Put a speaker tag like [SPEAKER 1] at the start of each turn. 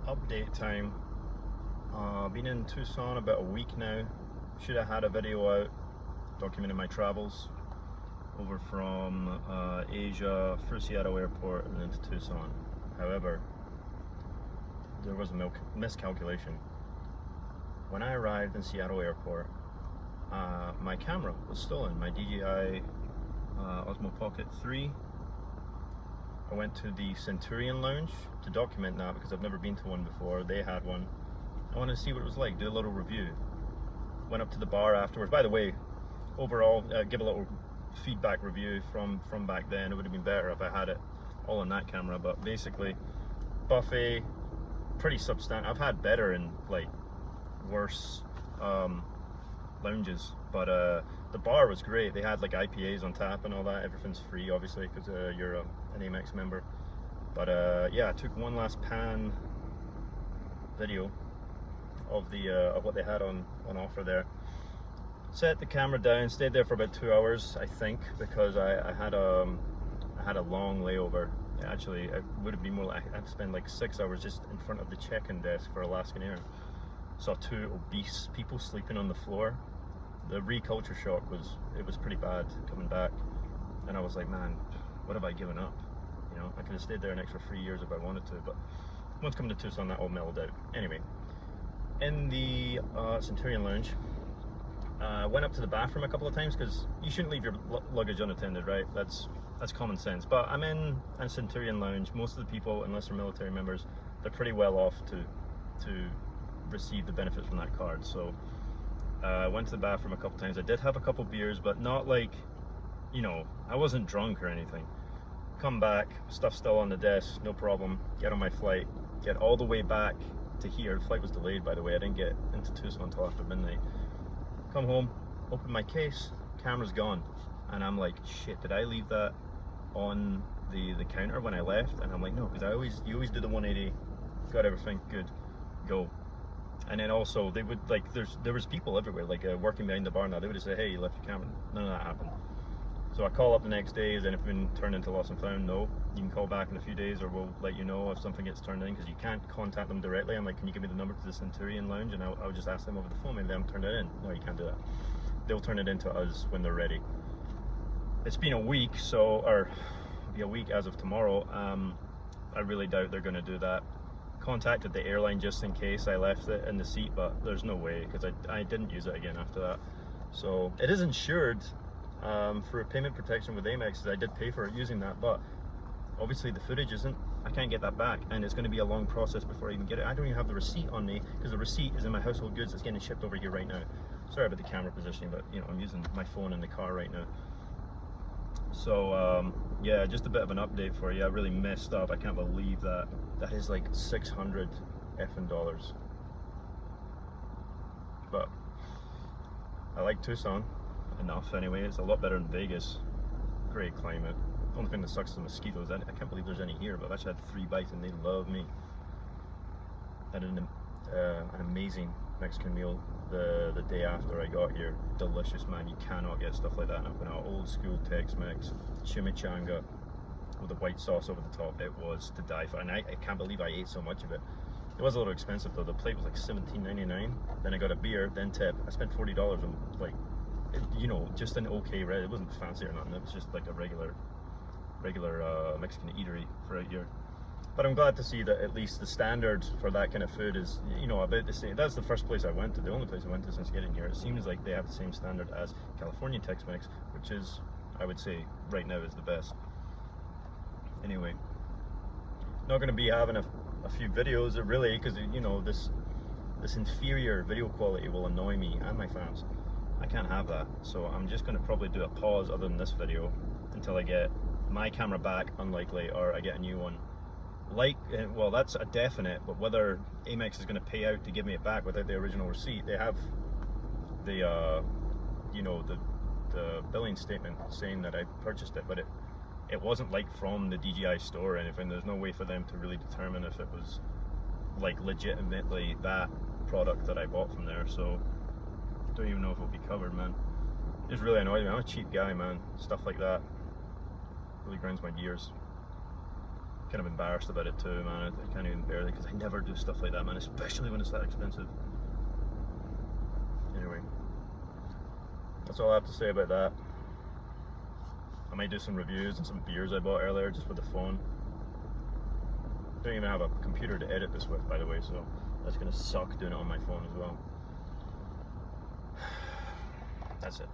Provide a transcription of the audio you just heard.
[SPEAKER 1] update time. Been in Tucson about a week now. Should have had a video out documenting my travels over from Asia through Seattle Airport and into Tucson. However, there was a miscalculation. When I arrived in Seattle Airport, my camera was stolen, my DJI Osmo Pocket 3. I went to the Centurion Lounge to document that because I've never been to one before. They had one. I wanted to see what it was like, do a little review. Went up to the bar afterwards. By the way, overall, give a little feedback review from back then. It would have been better if I had it all on that camera, but basically, buffet, pretty substantial. I've had better and like worse lounges, but the bar was great. They had like IPAs on tap and all that. Everything's free, obviously, because you're an Amex member. But yeah, I took one last pan video of the of what they had on offer there. Set the camera down, stayed there for about 2 hours, I think, because I had a long layover. Actually, it would have been more like I had to spend like 6 hours just in front of the check-in desk for Alaskan Air. Saw two obese people sleeping on the floor. The reculture shock was pretty bad coming back, and I was like, man, what have I given up? You know, I could have stayed there an extra 3 years if I wanted to, but once coming to Tucson, that all mellowed out. Anyway, in the Centurion Lounge, went up to the bathroom a couple of times because you shouldn't leave your luggage unattended, right? That's common sense. But I'm in a Centurion Lounge. Most of the people, unless they're military members, they're pretty well off to receive the benefits from that card. So I went to the bathroom a couple times. I did have a couple beers, but not like, you know, I wasn't drunk or anything. Come back, stuff still on the desk, no problem. Get on my flight, get all the way back to here. The flight was delayed, by the way. I didn't get into Tucson until after midnight. Come home, open my case, camera's gone. And I'm like, shit, did I leave that on the counter when I left? And I'm like, no, because you always do the 180, got everything, good, go. And then also they would like, there was people everywhere, like working behind the bar now. They would just say, hey, you left your camera. None of that happened. So I call up the next day, is anything turned into lost and found? No. You can call back in a few days, or we'll let you know if something gets turned in, because you can't contact them directly. I'm like, can you give me the number to the Centurion Lounge? And I'll just ask them over the phone, maybe they haven't turned it in. No, you can't do that. They'll turn it into us when they're ready. It's been a week, or it'll be a week as of tomorrow. I really doubt they're going to do that. Contacted the airline just in case I left it in the seat, but there's no way, because I didn't use it again after that. So it is insured for a payment protection with Amex. I did pay for it using that, but obviously the footage isn't. I can't get that back, and it's going to be a long process before I even get it. I don't even have the receipt on me, because the receipt is in my household goods. It's getting shipped over here right now. Sorry about the camera positioning, but you know, I'm using my phone in the car right now. So yeah, just a bit of an update for you. I really messed up. I can't believe that. That is like 600 effing dollars. But I like Tucson enough anyway. It's a lot better than Vegas. Great climate. The only thing that sucks is the mosquitoes. I can't believe there's any here, but I've actually had 3 bites and they love me. Had an amazing Mexican meal the day after I got here. Delicious, man. You cannot get stuff like that in an old school Tex-Mex chimichanga with the white sauce over the top. It was to die for, and I can't believe I ate so much of it. It was a little expensive though. The plate was like $17.99. Then I got a beer, then tip. I spent $40 on, like, you know, just an okay red. It wasn't fancy or nothing. It was just like a regular Mexican eatery for out here. But I'm glad to see that at least the standard for that kind of food is, you know, about the same. That's the first place I went to, the only place I went to since getting here. It seems like they have the same standard as California Tex-Mex, which is, I would say, right now is the best. Anyway, not going to be having a few videos, really, because, you know, this inferior video quality will annoy me and my fans. I can't have that, so I'm just going to probably do a pause other than this video until I get my camera back, unlikely, or I get a new one. Like, well, that's a definite, but whether Amex is going to pay out to give me it back without the original receipt, they have the you know, the billing statement saying that I purchased it, but it wasn't like from the DJI store or anything. There's no way for them to really determine if it was like legitimately that product that I bought from there. So I don't even know if it'll be covered, man. It's really annoying me. I'm a cheap guy, man. Stuff like that really grinds my gears. kind of embarrassed about it too, man. I can't even bear it because I never do stuff like that, man, especially when it's that expensive. Anyway, that's all I have to say about that. I might do some reviews and some beers I bought earlier just with the phone. I don't even have a computer to edit this with, by the way, so that's gonna suck doing it on my phone as well. That's it.